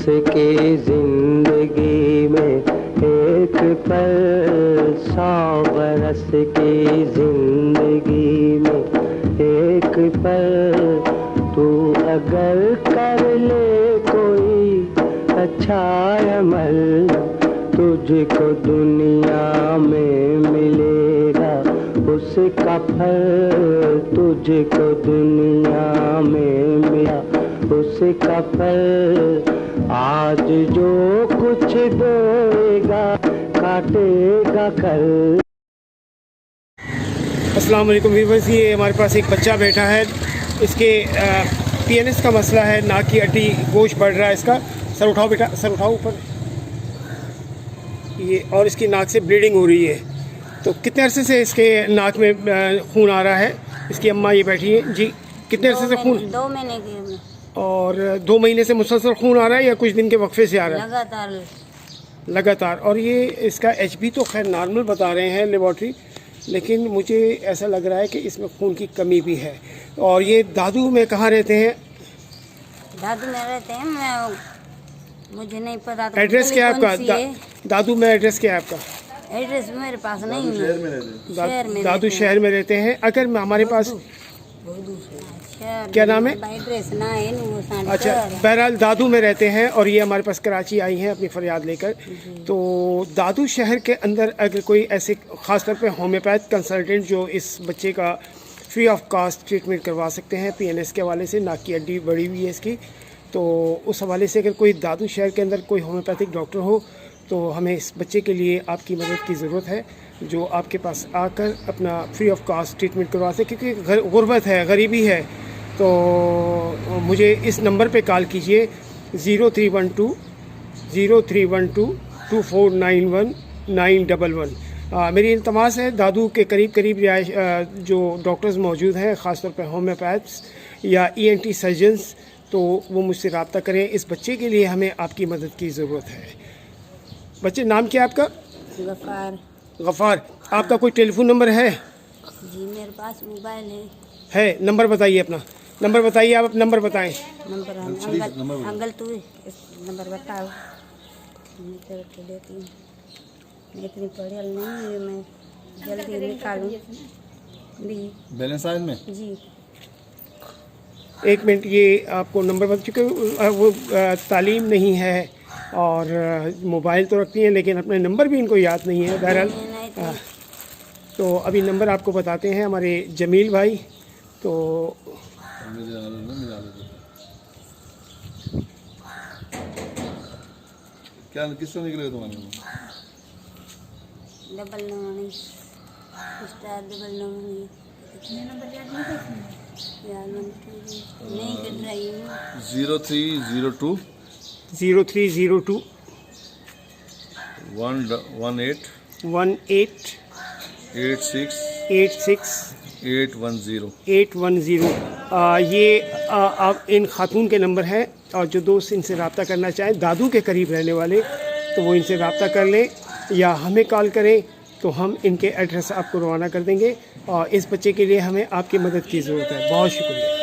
उसकी जिंदगी में एक पल 100 बरस की जिंदगी में एक पल। तू अगर कर ले कोई अच्छा अमल, तुझको दुनिया में मिलेगा उसका फल। तुझको दुनिया में मिला उसका फल। आज जो कुछ देगा काटेगा कल। अस्सलाम वालेकुम व्यूअर्स, ये हमारे पास एक बच्चा बैठा है। इसके PNS का मसला है, नाक की हड्डी गोश्त बढ़ रहा है इसका। सर उठाओ बेटा, सर उठाओ ऊपर। ये और इसकी नाक से ब्लीडिंग हो रही है। तो कितने अरसे से इसके नाक में खून आ रहा है? इसकी अम्मा ये बैठी है जी। कितने अरसे से खून? 2 महीने की। और 2 महीने से मुसलसल खून आ रहा है या कुछ दिन के वक्फे से आ रहा है? लगातार। और ये इसका HB तो खैर नॉर्मल बता रहे हैं लेबॉर्ट्री, लेकिन मुझे ऐसा लग रहा है कि इसमें खून की कमी भी है। और ये दादू में कहाँ रहते हैं? दादू में रहते हैं, मुझे नहीं पता। तो एड्रेस क्या है आपका? दादू में एड्रेस क्या है आपका? एड्रेस मेरे पास नहीं है। दादू शहर में रहते हैं। अगर हमारे पास क्या नाम है? एड्रेस ना है। अच्छा, बहरहाल दादू में रहते हैं और ये हमारे पास कराची आई हैं अपनी फरियाद लेकर। तो दादू शहर के अंदर अगर कोई ऐसे ख़ास तौर पे होम्योपैथ कंसल्टेंट जो इस बच्चे का फ्री ऑफ कास्ट ट्रीटमेंट करवा सकते हैं PNS के हवाले से, नाक की हड्डी बढ़ी हुई है इसकी, तो उस हवाले से अगर कोई दादू शहर के अंदर कोई होम्योपैथिक डॉक्टर हो तो हमें इस बच्चे के लिए आपकी मदद की ज़रूरत है, जो आपके पास आकर अपना फ्री ऑफ कास्ट ट्रीटमेंट करवा सके। क्योंकि गुर्बत है, गरीबी है। तो मुझे इस नंबर पे कॉल कीजिए 0312 2491 911। मेरी इल्तमास है, दादू के करीब जो डॉक्टर्स मौजूद हैं, ख़ासतौर पे होम्योपैथ्स या ENT सर्जन्स, तो वो मुझसे रब्ता करें। इस बच्चे के लिए हमें आपकी मदद की ज़रूरत है। बच्चे, नाम क्या है आपका? गफ़ार। आपका कोई टेलीफोन नंबर है? जी मेरे पास मोबाइल है। नंबर बताइए अपना। नंबर बताइए, आप नंबर बताएं। नंबर अंकल तू नंबर बताओ। मैं तो देती हूँ, इतनी पढ़ी नहीं, मैं जल्दी निकालूँ बैलेंस आयन में जी। 1 मिनट, ये आपको नंबर बता चुके। वो तालीम नहीं है और मोबाइल तो रखती हैं, लेकिन अपने नंबर भी इनको याद नहीं है। बहरहाल तो अभी नंबर आपको बताते हैं हमारे जमील भाई। तो क्या किससे निकलेगा तुम्हारे? 99 स्टार 99 नहीं कर रही हूँ। 0302 0302 118 86 810। ये आप इन खातून के नंबर हैं, और जो दोस्त इनसे रब्ता करना चाहें, दादू के करीब रहने वाले, तो वो इनसे रब्ता कर लें या हमें कॉल करें, तो हम इनके एड्रेस आपको रवाना कर देंगे। और इस बच्चे के लिए हमें आपकी मदद की ज़रूरत है। बहुत शुक्रिया।